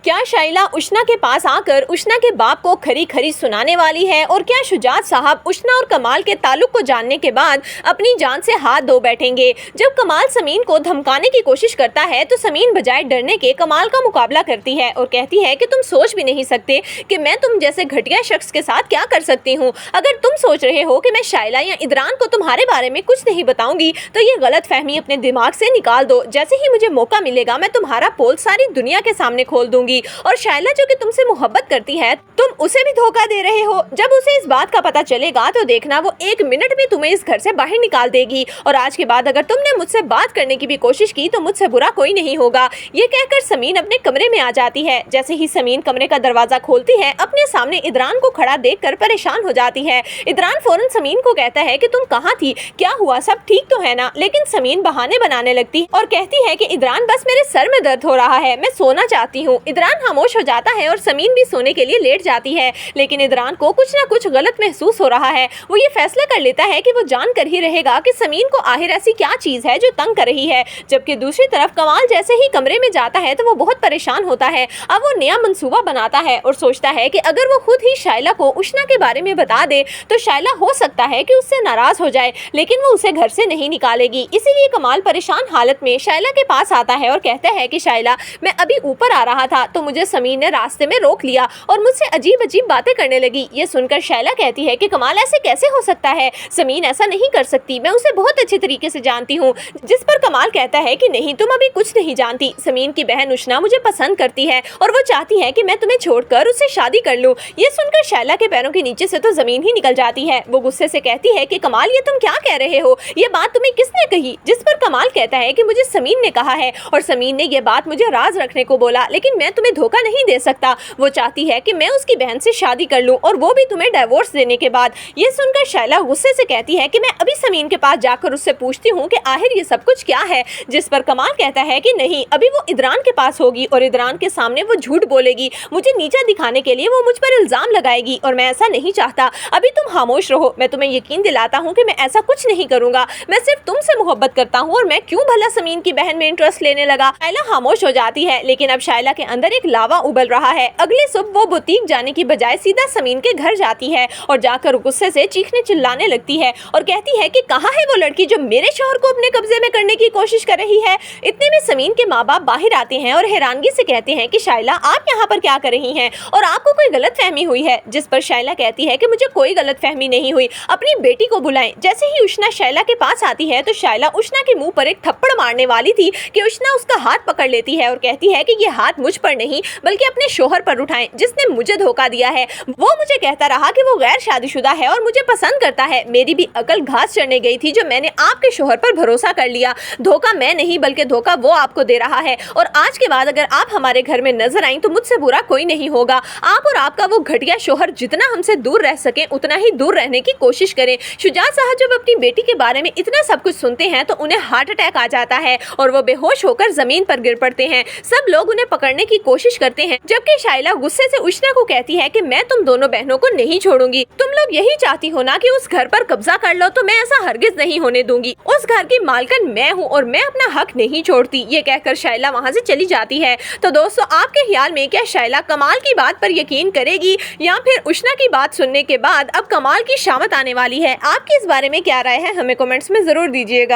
क्या शाइला उष्णा के पास आकर उष्णा के बाप को खरी खरी सुनाने वाली है? और क्या शुजात साहब उष्णा और कमाल के ताल्लुक को जानने के बाद अपनी जान से हाथ धो बैठेंगे? जब कमाल समीन को धमकाने की कोशिश करता है तो समीन बजाय डरने के कमाल का मुकाबला करती है और कहती है कि तुम सोच भी नहीं सकते कि मैं तुम जैसे घटिया शख्स के साथ क्या कर सकती हूँ। अगर तुम सोच रहे हो कि मैं शाइला या इदरान को तुम्हारे बारे में कुछ नहीं बताऊंगी तो ये गलत फहमी अपने दिमाग से निकाल दो। जैसे ही मुझे मौका मिलेगा मैं तुम्हारा पोल सारी दुनिया के सामने खोल दूंगी। और शाइला जो कि तुमसे मोहब्बत करती है, तुम उसे भी धोखा दे रहे हो। जब उसे इस बात का पता चलेगा तो देखना वो 1 मिनट में तुम्हें इस घर से बाहर निकाल देगी। और आज के बाद अगर तुमने मुझसे बात करने की भी कोशिश की तो मुझसे बुरा कोई नहीं होगा। ये कहकर समीन अपने कमरे में आ जाती है। जैसे ही समीन कमरे का दरवाजा खोलती है अपने सामने इदरान को खड़ा देखकर परेशान हो जाती है। इदरान फौरन समीन को कहता है कि तुम कहाँ थी, क्या हुआ, सब ठीक तो है ना? लेकिन समीन बहाने बनाने लगती और कहती है कि इदरान बस मेरे सर में दर्द हो रहा है, मैं सोना चाहती हूँ। इदरान खामोश हो जाता है और समीन भी सोने के लिए लेट जाती है। लेकिन इदरान को कुछ ना कुछ गलत महसूस हो रहा है। वो ये फैसला कर लेता है कि वो जान कर ही रहेगा कि समीन को आखिर ऐसी क्या चीज है जो तंग कर रही है। जबकि दूसरी तरफ कमाल जैसे ही कमरे में जाता है तो वो बहुत परेशान होता है। अब वो नया मंसूबा बनाता है और सोचता है कि अगर वो खुद ही शाइला को उष्णा के बारे में बता दे तो शाइला हो सकता है कि उससे नाराज हो जाए, लेकिन वो उसे घर से नहीं निकालेगी। इसीलिए कमाल परेशान हालत में शाइला के पास आता है और कहता है कि शाइला, मैं अभी ऊपर आ रहा था तो मुझे समीन ने रास्ते में रोक लिया और मुझसे अजीब अजीब बातें करने लगी। ये सुनकर शाइला कहती है कि कमाल ऐसे कैसे हो सकता है, समीन ऐसा नहीं कर सकती, मैं उसे बहुत अच्छे तरीके से जानती हूँ। जिस पर कमाल कहता है कि नहीं, तुम अभी कुछ नहीं जानती, समीन की बहन उष्णा मुझे पसंद करती है और वो चाहती है कि मैं तुम्हें छोड़कर उससे शादी कर लूँ। ये सुनकर शाइला के पैरों के नीचे से तो जमीन ही निकल जाती है। वो गुस्से से कहती है कि कमाल, ये तुम क्या कह रहे हो, ये बात तुम्हें किसने कही? जिस पर कमाल कहता है कि मुझे समीन ने कहा है और समीन ने ये बात मुझे राज रखने को बोला, लेकिन मैं तुम्हें धोखा नहीं दे सकता। वो चाहती है कि मैं उसकी बहन से शादी कर लूं और वो भी तुम्हें डिवोर्स देने के बाद। ये सुनकर शाइला गुस्से से कहती है कि मैं अभी समीन के पास जाकर उससे पूछती हूँ कि आखिर ये सब कुछ क्या है। जिस पर कमाल कहता है कि नहीं, अभी वो इदरान के पास होगी और इदरान के सामने वो झूठ बोलेगी, मुझे नीचा दिखाने के लिए वो मुझ पर इल्जाम लगाएगी और मैं ऐसा नहीं चाहता। अभी तुम खामोश रहो, मैं तुम्हें यकीन दिलाता हूँ कि मैं ऐसा कुछ नहीं करूंगा, मैं सिर्फ तुमसे मोहब्बत करता हूँ और मैं क्यों भला समीन की बहन में इंटरेस्ट लेने लगा। शाइला खामोश हो जाती है, लेकिन अब शाइला के अंदर एक लावा उबल रहा है। अगली सुबह वो बुटीक जाने की बजाय सीधा समीन के घर जाती है और जाकर गुस्से से चीखने चिल्लाने लगती है और कहती है कि कहाँ है वो लड़की जो मेरे शौहर को अपने कब्जे में करने की कोशिश कर रही है। इतने में समीन के माँ बाप बाहर आते हैं और हैरानगी से कहते हैं कि शाइला, आप यहाँ पर क्या कर रही हैं और आपको कोई गलत फहमी हुई है? जिस पर शाइला कहती है कि मुझे कोई गलत फहमी नहीं हुई, अपनी बेटी को बुलाएं। जैसे ही उष्णा शाइला के पास आती है तो शाइला उष्णा के मुंह पर एक थप्पड़ मारने वाली थी कि उष्णा उसका हाथ पकड़ लेती है और कहती है कि ये हाथ मुझ पर नहीं बल्कि अपने शौहर पर उठाएं जिसने मुझे धोखा दिया है। वो मुझे कहता रहा कि वो गैर शादीशुदा है और मुझे पसंद करता है। मेरी भी अकल घास चढ़ने गई थी जो मैंने आपके शौहर पर भरोसा कर लिया। धोखा मैं नहीं बल्कि धोखा वो आपको दे रहा है और आज के बाद अगर आप हमारे घर में नजर आईं तो मुझसे बुरा कोई नहीं होगा। आप और आपका वो घटिया शौहर जितना हमसे दूर रह सके उतना ही दूर रहने की कोशिश करें। शुजात साहब जब अपनी बेटी के बारे में इतना सब कुछ सुनते हैं तो उन्हें हार्ट अटैक आ जाता है और वो बेहोश होकर जमीन पर गिर पड़ते हैं। सब लोग उन्हें पकड़ने की कोशिश करते हैं जबकि शाइला गुस्से से उष्णा को कहती है कि मैं तुम दोनों बहनों को नहीं छोड़ूंगी। तुम लोग यही चाहती हो ना कि उस घर पर कब्जा कर लो, तो मैं ऐसा हरगिज नहीं होने दूंगी। उस घर की मालकिन मैं हूँ और मैं अपना हक नहीं छोड़ती। ये कहकर शाइला वहाँ से चली जाती है। तो दोस्तों, आपके ख्याल में क्या शाइला कमाल की बात पर यकीन करेगी या फिर उष्णा की बात सुनने के बाद अब कमाल की शामत आने वाली है? आपकी इस बारे में क्या राय है, हमें कमेंट्स में जरूर दीजिएगा।